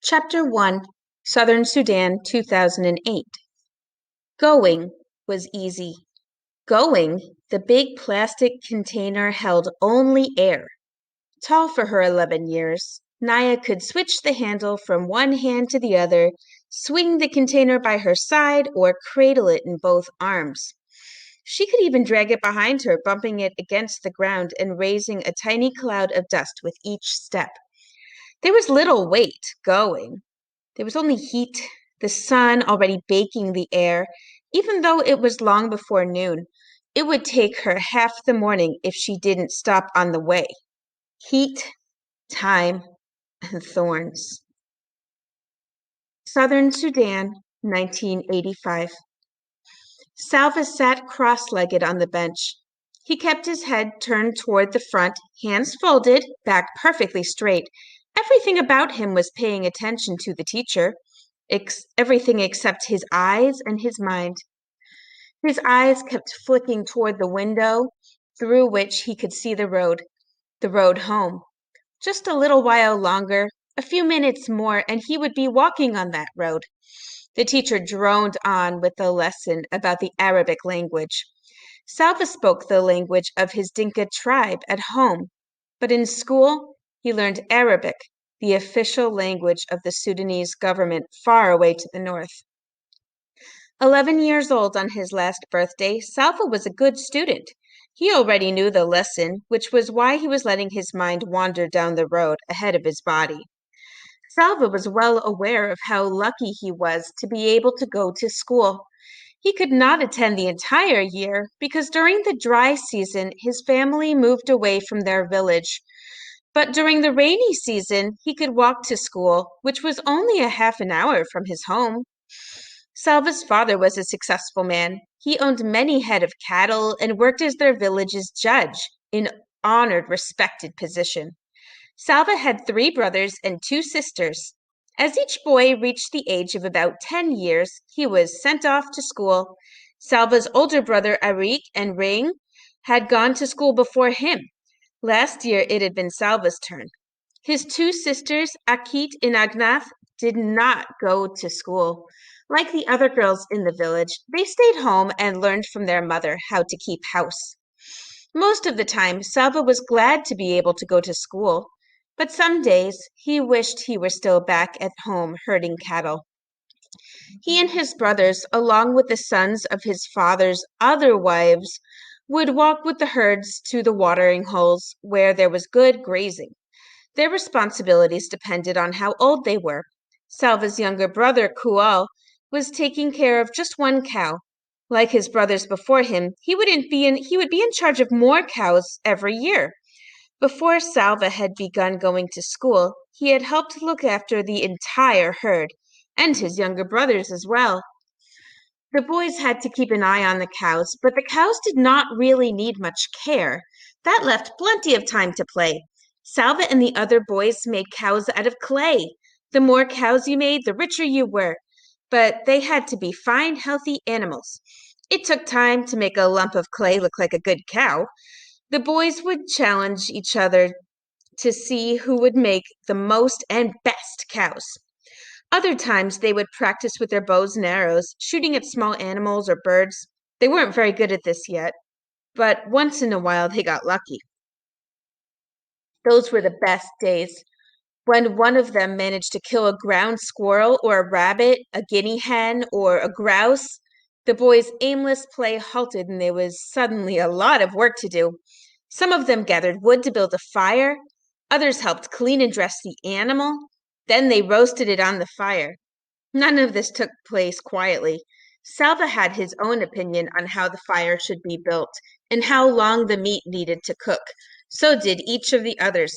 Chapter 1, Southern Sudan, 2008. Going was easy. Going, the big plastic container held only air. Tall for her 11 years, Naya could switch the handle from one hand to the other, swing the container by her side, or cradle it in both arms. She could even drag it behind her, bumping it against the ground and raising a tiny cloud of dust with each step. There was little weight going. There was only heat, the sun already baking the air. Even though it was long before noon, it would take her half the morning if she didn't stop on the way. Heat, time, and thorns. Southern Sudan, 1985. Salva sat cross-legged on the bench. He kept his head turned toward the front, hands folded, back perfectly straight. Everything about him was paying attention to the teacher. Everything except his eyes and his mind. His eyes kept flicking toward the window through which he could see the road home. Just a little while longer, a few minutes more, and he would be walking on that road. The teacher droned on with the lesson about the Arabic language. Salva spoke the language of his Dinka tribe at home, but in school he learned Arabic, the official language of the Sudanese government far away to the north. 11 years old on his last birthday, Salva was a good student. He already knew the lesson, which was why he was letting his mind wander down the road ahead of his body. Salva was well aware of how lucky he was to be able to go to school. He could not attend the entire year because during the dry season his family moved away from their village. But during the rainy season he could walk to school, which was only a half an hour from his home. Salva's father was a successful man. He owned many head of cattle and worked as their village's judge, an honored, respected position. Salva had 3 brothers and 2 sisters. As each boy reached the age of about 10 years, he was sent off to school. Salva's older brother Arik and Ring had gone to school before him. Last year it had been Salva's turn. His 2 sisters, Akit and Agnath, did not go to school. Like the other girls in the village, they stayed home and learned from their mother how to keep house. Most of the time, Salva was glad to be able to go to school. But some days he wished he were still back at home herding cattle. He and his brothers, along with the sons of his father's other wives, would walk with the herds to the watering holes where there was good grazing. Their responsibilities depended on how old they were. Salva's younger brother, Kual, was taking care of just one cow. Like his brothers before him, he would be in charge of more cows every year. Before Salva had begun going to school, he had helped look after the entire herd, and his younger brothers as well. The boys had to keep an eye on the cows, but the cows did not really need much care. That left plenty of time to play. Salva and the other boys made cows out of clay. The more cows you made, the richer you were. But they had to be fine, healthy animals. It took time to make a lump of clay look like a good cow. The boys would challenge each other to see who would make the most and best cows. Other times they would practice with their bows and arrows, shooting at small animals or birds. They weren't very good at this yet, but once in a while they got lucky. Those were the best days. When one of them managed to kill a ground squirrel or a rabbit, a guinea hen, or a grouse, the boys' aimless play halted and there was suddenly a lot of work to do. Some of them gathered wood to build a fire. Others helped clean and dress the animal. Then they roasted it on the fire. None of this took place quietly. Salva had his own opinion on how the fire should be built and how long the meat needed to cook. So did each of the others.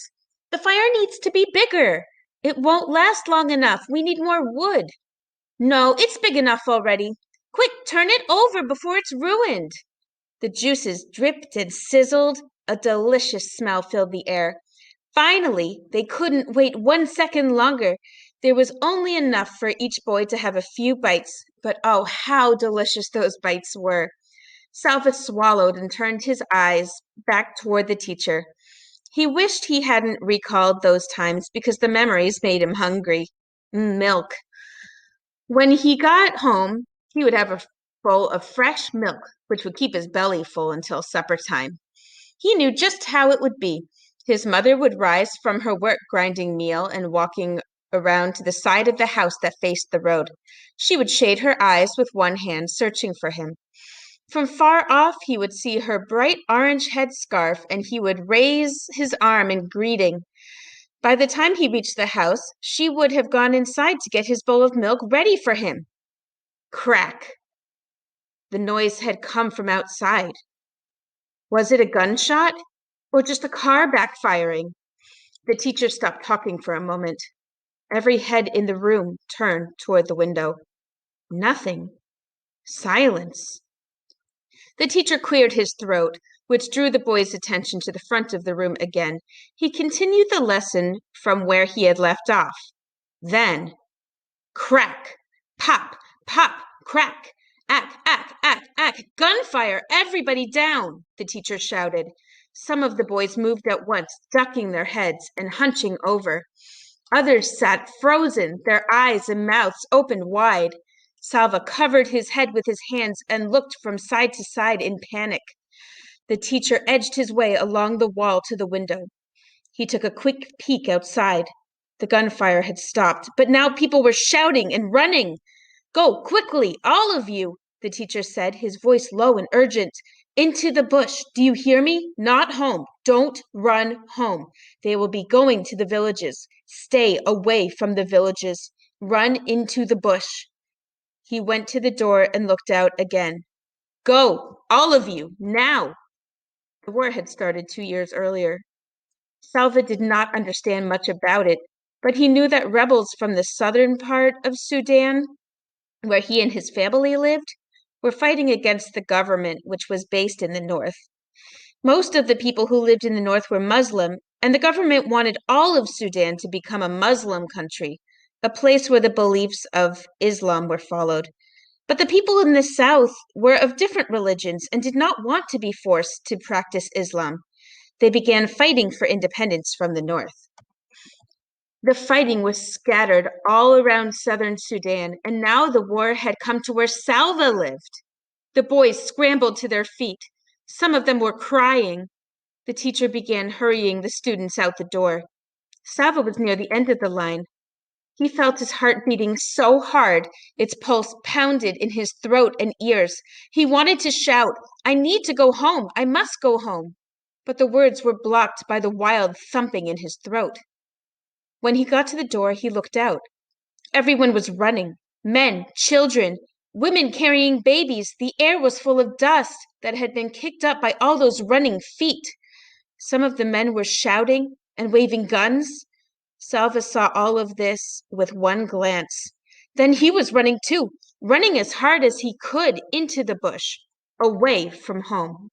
The fire needs to be bigger. It won't last long enough. We need more wood. No, it's big enough already. Quick, turn it over before it's ruined. The juices dripped and sizzled. A delicious smell filled the air. Finally, they couldn't wait 1 second longer. There was only enough for each boy to have a few bites, but oh, how delicious those bites were. Salva swallowed and turned his eyes back toward the teacher. He wished he hadn't recalled those times because the memories made him hungry. Milk. When he got home, he would have a bowl of fresh milk, which would keep his belly full until supper time. He knew just how it would be. His mother would rise from her work grinding meal and walking around to the side of the house that faced the road. She would shade her eyes with one hand, searching for him. From far off, he would see her bright orange headscarf and he would raise his arm in greeting. By the time he reached the house, she would have gone inside to get his bowl of milk ready for him. Crack! The noise had come from outside. Was it a gunshot or just a car backfiring? The teacher stopped talking for a moment. Every head in the room turned toward the window. Nothing. Silence. The teacher cleared his throat, which drew the boys' attention to the front of the room again. He continued the lesson from where he had left off. Then, crack, pop, pop, crack, ack, ack, ack, ack, gunfire, everybody down, the teacher shouted. Some of the boys moved at once, ducking their heads and hunching over. Others sat frozen, their eyes and mouths opened wide. Salva covered his head with his hands and looked from side to side in panic. The teacher edged his way along the wall to the window. He took a quick peek outside. The gunfire had stopped, but now people were shouting and running. Go quickly, all of you, the teacher said, his voice low and urgent. Into the bush. Do you hear me? Not home. Don't run home. They will be going to the villages. Stay away from the villages. Run into the bush. He went to the door and looked out again. Go, all of you, now. The war had started 2 years earlier. Salva did not understand much about it, but he knew that rebels from the southern part of Sudan, where he and his family lived, were fighting against the government, which was based in the north. Most of the people who lived in the north were Muslim, and the government wanted all of Sudan to become a Muslim country, a place where the beliefs of Islam were followed. But the people in the south were of different religions and did not want to be forced to practice Islam. They began fighting for independence from the north. The fighting was scattered all around southern Sudan, and now the war had come to where Salva lived. The boys scrambled to their feet. Some of them were crying. The teacher began hurrying the students out the door. Salva was near the end of the line. He felt his heart beating so hard, its pulse pounded in his throat and ears. He wanted to shout, I need to go home. I must go home. But the words were blocked by the wild thumping in his throat. When he got to the door, he looked out. Everyone was running. Men, children, women carrying babies. The air was full of dust that had been kicked up by all those running feet. Some of the men were shouting and waving guns. Salva saw all of this with one glance. Then he was running too, running as hard as he could into the bush, away from home.